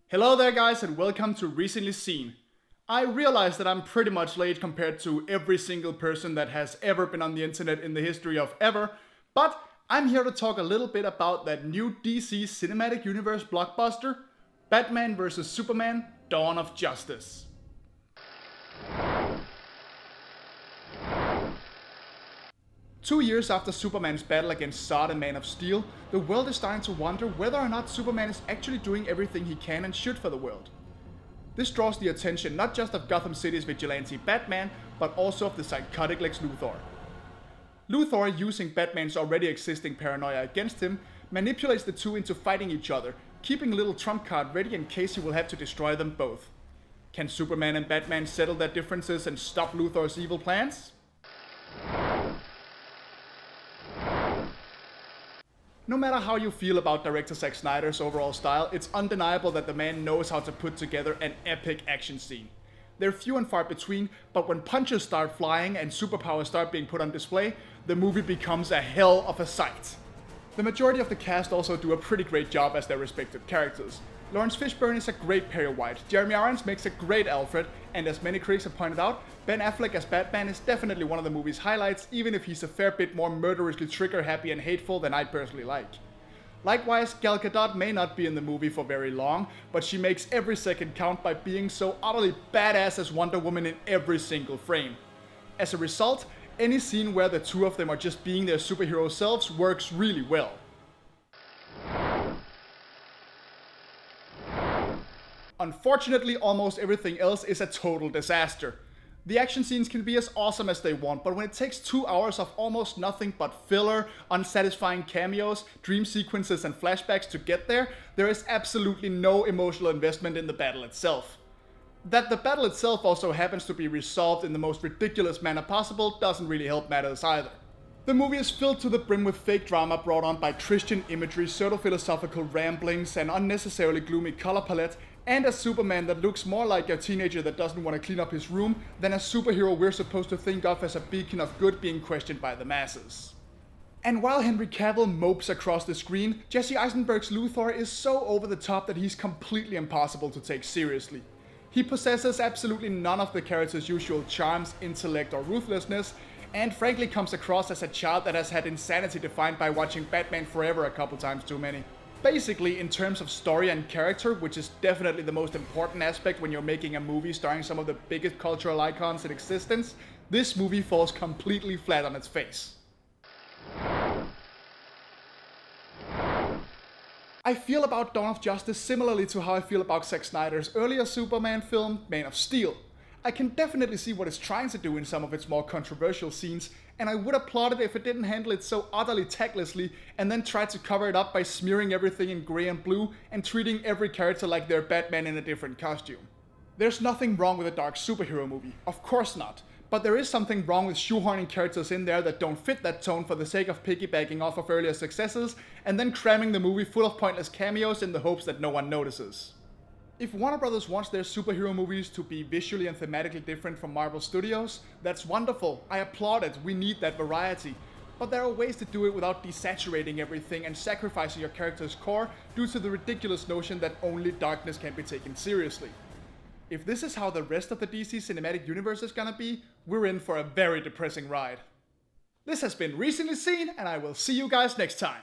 Hello there guys and welcome to Recently Seen. I realize that I'm pretty much late compared to every single person that has ever been on the internet in the history of ever, but I'm here to talk a little bit about that new DC Cinematic Universe blockbuster, Batman vs Superman: Dawn of Justice. Two years after Superman's battle against Zod and Man of Steel, the world is starting to wonder whether or not Superman is actually doing everything he can and should for the world. This draws the attention not just of Gotham City's vigilante Batman, but also of the psychotic Lex Luthor. Luthor, using Batman's already existing paranoia against him, manipulates the two into fighting each other, keeping a little trump card ready in case he will have to destroy them both. Can Superman and Batman settle their differences and stop Luthor's evil plans? No matter how you feel about director Zack Snyder's overall style, it's undeniable that the man knows how to put together an epic action scene. They're few and far between, but when punches start flying and superpowers start being put on display, the movie becomes a hell of a sight. The majority of the cast also do a pretty great job as their respective characters. Lawrence Fishburne is a great Perry White, Jeremy Irons makes a great Alfred, and as many critics have pointed out, Ben Affleck as Batman is definitely one of the movie's highlights, even if he's a fair bit more murderously trigger-happy and hateful than I personally like. Likewise, Gal Gadot may not be in the movie for very long, but she makes every second count by being so utterly badass as Wonder Woman in every single frame. As a result, any scene where the two of them are just being their superhero selves works really well. Unfortunately, almost everything else is a total disaster. The action scenes can be as awesome as they want, but when it takes 2 hours of almost nothing but filler, unsatisfying cameos, dream sequences and flashbacks to get there, there is absolutely no emotional investment in the battle itself. That the battle itself also happens to be resolved in the most ridiculous manner possible doesn't really help matters either. The movie is filled to the brim with fake drama brought on by Christian imagery, pseudo-philosophical ramblings, an unnecessarily gloomy color palette, and a Superman that looks more like a teenager that doesn't want to clean up his room than a superhero we're supposed to think of as a beacon of good being questioned by the masses. And while Henry Cavill mopes across the screen, Jesse Eisenberg's Luthor is so over the top that he's completely impossible to take seriously. He possesses absolutely none of the character's usual charms, intellect, or ruthlessness, and frankly comes across as a child that has had insanity defined by watching Batman Forever a couple times too many. Basically, in terms of story and character, which is definitely the most important aspect when you're making a movie starring some of the biggest cultural icons in existence, this movie falls completely flat on its face. I feel about Dawn of Justice similarly to how I feel about Zack Snyder's earlier Superman film, Man of Steel. I can definitely see what it's trying to do in some of its more controversial scenes, and I would applaud it if it didn't handle it so utterly tactlessly and then tried to cover it up by smearing everything in grey and blue and treating every character like they're Batman in a different costume. There's nothing wrong with a dark superhero movie, of course not, but there is something wrong with shoehorning characters in there that don't fit that tone for the sake of piggybacking off of earlier successes and then cramming the movie full of pointless cameos in the hopes that no one notices. If Warner Brothers wants their superhero movies to be visually and thematically different from Marvel Studios, that's wonderful, I applaud it, we need that variety. But there are ways to do it without desaturating everything and sacrificing your character's core due to the ridiculous notion that only darkness can be taken seriously. If this is how the rest of the DC Cinematic Universe is gonna be, we're in for a very depressing ride. This has been Recently Seen, and I will see you guys next time.